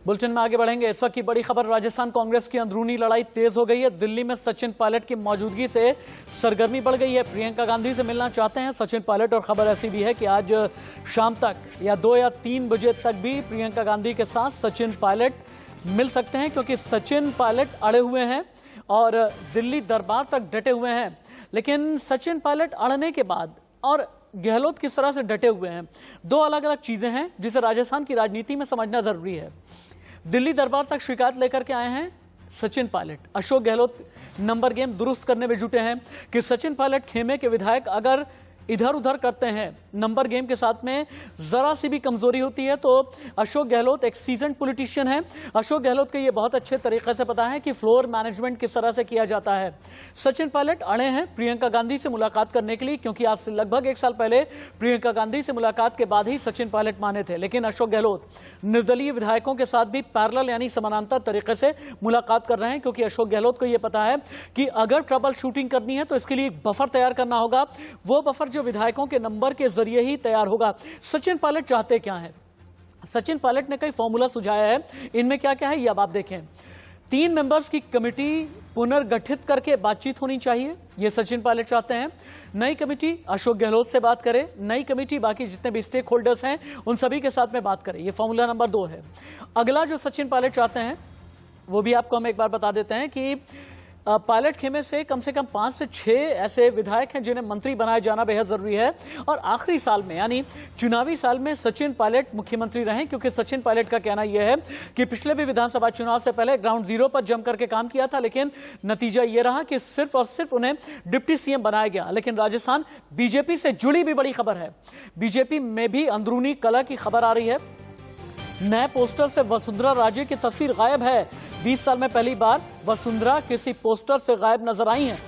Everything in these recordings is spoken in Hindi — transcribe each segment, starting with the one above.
बुलेटिन में आगे बढ़ेंगे। इस वक्त की बड़ी खबर, राजस्थान कांग्रेस की अंदरूनी लड़ाई तेज हो गई है। दिल्ली में सचिन पायलट की मौजूदगी से सरगर्मी बढ़ गई है। प्रियंका गांधी से मिलना चाहते हैं सचिन पायलट, और खबर ऐसी भी है कि आज शाम तक या 2 या 3 बजे तक भी प्रियंका गांधी के साथ सचिन पायलट मिल सकते हैं, क्योंकि सचिन पायलट अड़े हुए हैं और दिल्ली दरबार तक डटे हुए हैं। लेकिन सचिन पायलट अड़ने के बाद और गहलोत किस तरह से डटे हुए हैं, दो अलग अलग चीजें हैं जिसे राजस्थान की राजनीति में समझना जरूरी है। दिल्ली दरबार तक शिकायत लेकर के आए हैं सचिन पायलट। अशोक गहलोत नंबर गेम दुरुस्त करने में जुटे हैं कि सचिन पायलट खेमे के विधायक अगर इधर उधर करते हैं, नंबर गेम के साथ में जरा सी भी कमजोरी होती है तो अशोक गहलोत एक सीजन्ड पॉलिटिशियन है। अशोक गहलोत को यह बहुत अच्छे तरीके से पता है कि फ्लोर मैनेजमेंट किस तरह से किया जाता है। सचिन पायलट अड़े हैं प्रियंका गांधी से मुलाकात करने के लिए, क्योंकि आज से लगभग 1 साल पहले प्रियंका गांधी से मुलाकात के बाद ही सचिन पायलट माने थे। लेकिन अशोक गहलोत निर्दलीय विधायकों के साथ भी पैरेलल यानी समानांतर तरीके से मुलाकात कर रहे हैं, क्योंकि अशोक गहलोत को यह पता है कि अगर ट्रबल शूटिंग करनी है तो इसके लिए एक बफर तैयार करना होगा। वो बफर विधायकों के नंबर के जरिए ही तैयार होगा। सचिन पायलट चाहते क्या है? सचिन पायलट ने कई फॉर्मूला सुझाया है, इनमें क्या क्या है ये अब आप देखें। 3 मेंबर्स की कमेटी पुनर्गठित करके बातचीत होनी चाहिए, ये सचिन पायलट चाहते हैं। नई कमेटी अशोक गहलोत से बात करे, नई कमेटी बाकी जितने भी स्टेक होल्डर्स हैं उन सभी के साथ में बात करें, ये फॉर्मूला नंबर 2 है। अगला जो सचिन पायलट चाहते हैं वो भी आपको हम एक बार बता देते हैं कि पायलट खेमे से कम 5 से 6 ऐसे विधायक हैं जिन्हें मंत्री बनाया जाना बेहद जरूरी है, और आखिरी साल में यानी चुनावी साल में सचिन पायलट मुख्यमंत्री रहें, क्योंकि सचिन पायलट का कहना यह है कि पिछले भी विधानसभा चुनाव से पहले ग्राउंड जीरो पर जम करके काम किया था, लेकिन नतीजा यह रहा कि सिर्फ और सिर्फ उन्हें डिप्टी सीएम बनाया गया। लेकिन राजस्थान बीजेपी से जुड़ी भी बड़ी खबर है, बीजेपी में भी अंदरूनी कलह की खबर आ रही है। नए पोस्टर से वसुंधरा राजे की तस्वीर गायब है। 20 साल में पहली बार वसुंधरा किसी पोस्टर से गायब नजर आई हैं।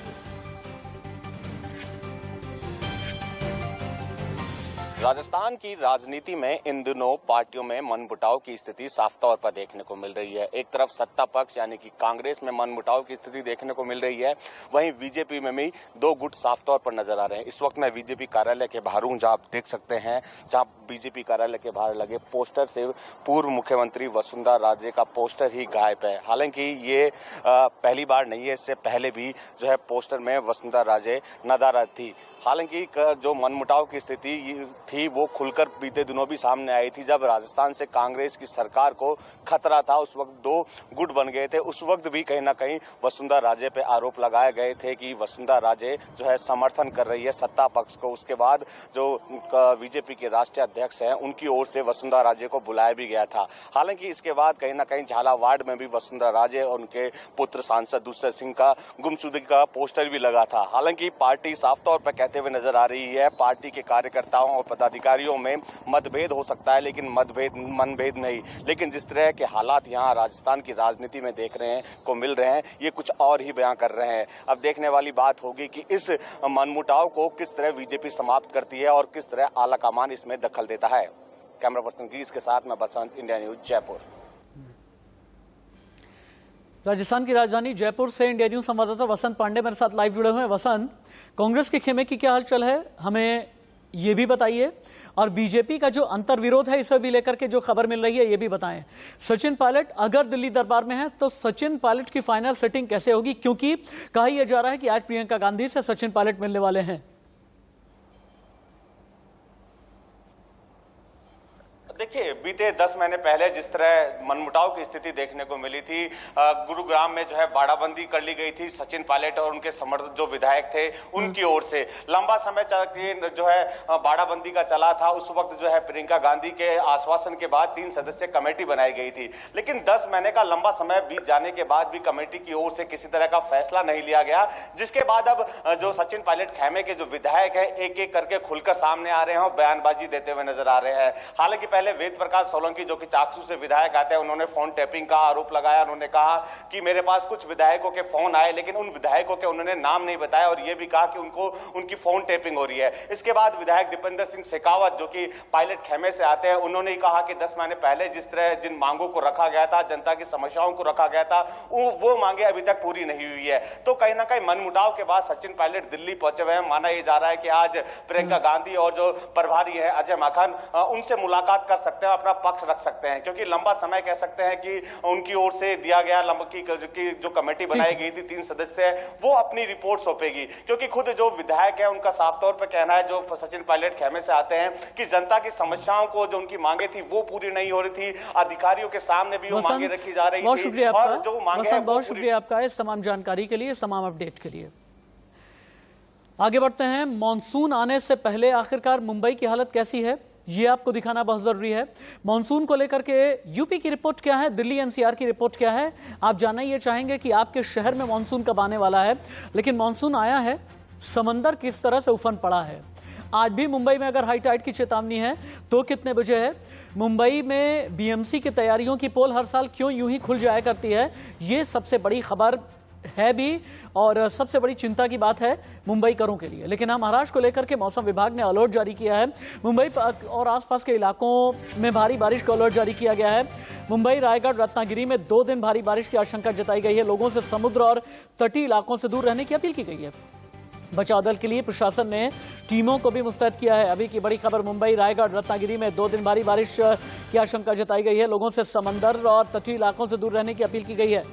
राजस्थान की राजनीति में इन दिनों पार्टियों में मनमुटाव की स्थिति साफ तौर पर देखने को मिल रही है। एक तरफ सत्ता पक्ष यानी कि कांग्रेस में मनमुटाव की स्थिति देखने को मिल रही है, वहीं बीजेपी में भी 2 गुट साफ तौर पर नजर आ रहे हैं। इस वक्त मैं बीजेपी कार्यालय के बाहर हूं, जहां आप देख सकते हैं, जहां बीजेपी कार्यालय के बाहर लगे पोस्टर से पूर्व मुख्यमंत्री वसुंधरा राजे का पोस्टर ही गायब है। हालांकि ये पहली बार नहीं है, इससे पहले भी जो है पोस्टर में वसुंधरा राजे नदारद थी। हालांकि जो मनमुटाव की स्थिति थी वो खुलकर बीते दिनों भी सामने आई थी। जब राजस्थान से कांग्रेस की सरकार को खतरा था, उस वक्त 2 गुट बन गए थे। उस वक्त भी कहीं ना कहीं वसुंधरा राजे पे आरोप लगाए गए थे कि वसुंधरा राजे जो है समर्थन कर रही है सत्ता पक्ष को। उसके बाद जो बीजेपी के राष्ट्रीय अध्यक्ष हैं उनकी ओर से वसुंधरा राजे को बुलाया भी गया था। हालांकि इसके बाद कहीं ना कहीं झालावाड़ में भी वसुंधरा राजे और उनके पुत्र सांसद दूसरे सिंह का गुमशुदगी का पोस्टर भी लगा था। हालांकि पार्टी साफ तौर पर कहते हुए नजर आ रही है, पार्टी के कार्यकर्ताओं और पदाधिकारियों में मतभेद हो सकता है लेकिन मनभेद नहीं। लेकिन जिस तरह के हालात यहाँ राजस्थान की राजनीति में देख रहे हैं को मिल रहे हैं, ये कुछ और ही बयां कर रहे हैं। अब देखने वाली बात होगी कि इस मनमुटाव को किस तरह बीजेपी समाप्त करती है और किस तरह आलाकमान इसमें दखल देता है। कैमरा पर्सन गिरीश के साथ मैं बसंत, इंडिया न्यूज, जयपुर। राजस्थान की राजधानी जयपुर से इंडिया न्यूज संवाददाता वसंत पांडे मेरे साथ लाइव जुड़े हुए हैं। वसंत, कांग्रेस के खेमे की क्या हालचाल है, हमें ये भी बताइए, और बीजेपी का जो अंतर्विरोध है इसे भी लेकर के जो खबर मिल रही है ये भी बताएं। सचिन पायलट अगर दिल्ली दरबार में है तो सचिन पायलट की फाइनल सेटिंग कैसे होगी, क्योंकि कहा यह जा रहा है कि आज प्रियंका गांधी से सचिन पायलट मिलने वाले हैं। देखिए, बीते 10 महीने पहले जिस तरह मनमुटाव की स्थिति देखने को मिली थी, गुरुग्राम में जो है बाड़ाबंदी कर ली गई थी सचिन पायलट और उनके समर्थक जो विधायक थे उनकी ओर से। लंबा समय जो है बाड़ाबंदी का चला था। उस वक्त जो है प्रियंका गांधी के आश्वासन के बाद 3 सदस्य कमेटी बनाई गई थी, लेकिन 10 महीने का लंबा समय बीत जाने के बाद भी कमेटी की ओर से किसी तरह का फैसला नहीं लिया गया, जिसके बाद अब जो सचिन पायलट खेमे के जो विधायक है एक एक करके खुलकर सामने आ रहे हैं और बयानबाजी देते हुए नजर आ रहे हैं। हालांकि पहले वेद प्रकाश सोलंकी जो कि चाकसू से विधायक आते हैं, उन्होंने फोन टैपिंग का आरोप लगाया। उन्होंने कहा कि मेरे पास कुछ विधायकों के फोन आए, लेकिन उन विधायकों के उन्होंने नाम नहीं बताया और यह भी कहा कि उनकी फोन टैपिंग हो रही है। इसके बाद विधायक दीपेंद्र सिंह शेखावत जो कि पायलट खेमे से आते हैं, उन्होंने कहा कि 10 महीने पहले जिस तरह जिन मांगों को रखा गया था, जनता की समस्याओं को रखा गया था, वो मांगे अभी तक पूरी नहीं हुई है। तो कहीं ना कहीं मनमुटाव के बाद सचिन पायलट दिल्ली पहुंचे हुए हैं। माना यह जा रहा है कि आज प्रियंका गांधी और जो प्रभारी है अजय माकन, उनसे मुलाकात कर सकते हैं, अपना पक्ष रख सकते हैं, क्योंकि लंबा समय कह सकते हैं कि उनकी ओर से दिया गया की जो कमेटी बनाई गई थी 3 सदस्य है, वो अपनी रिपोर्ट सौंपेगी। क्योंकि खुद जो विधायक है उनका साफ तौर पर कहना है, जो सचिन पायलट खेमे से आते हैं, कि जनता की समस्याओं को जो उनकी मांगे थी वो पूरी नहीं हो रही थी, अधिकारियों के सामने भी वो मांगे रखी जा रही थी, और जो मांगे बहुत शुक्रिया आपका इस तमाम जानकारी के लिए, इस तमाम अपडेट के लिए। आगे बढ़ते हैं। मॉनसून आने से पहले आखिरकार मुंबई की हालत कैसी है, ये आपको दिखाना बहुत जरूरी है। मॉनसून को लेकर के यूपी की रिपोर्ट क्या है, दिल्ली एनसीआर की रिपोर्ट क्या है, आप जानना ये चाहेंगे कि आपके शहर में मॉनसून कब आने वाला है। लेकिन मॉनसून आया है, समंदर किस तरह से उफन पड़ा है। आज भी मुंबई में अगर हाई टाइड की चेतावनी है तो कितने बजे है। मुंबई में बीएमसी की तैयारियों की पोल हर साल क्यों यूं ही खुल जाया करती है, ये सबसे बड़ी खबर है भी और सबसे बड़ी चिंता की बात है मुंबईकरों के लिए। लेकिन हाँ, महाराष्ट्र को लेकर के मौसम विभाग ने अलर्ट जारी किया है। मुंबई और आसपास के इलाकों में भारी बारिश का अलर्ट जारी किया गया है। मुंबई, रायगढ़, रत्नागिरी में 2 दिन भारी बारिश की आशंका जताई गई है। लोगों से समुद्र और तटीय इलाकों से दूर रहने की अपील की गई है। बचाव दल के लिए प्रशासन ने टीमों को भी मुस्तैद किया है। अभी की बड़ी खबर, मुंबई, रायगढ़, रत्नागिरी में 2 दिन भारी बारिश की आशंका जताई गई है। लोगों से समंदर और तटीय इलाकों से दूर रहने की अपील की गई है।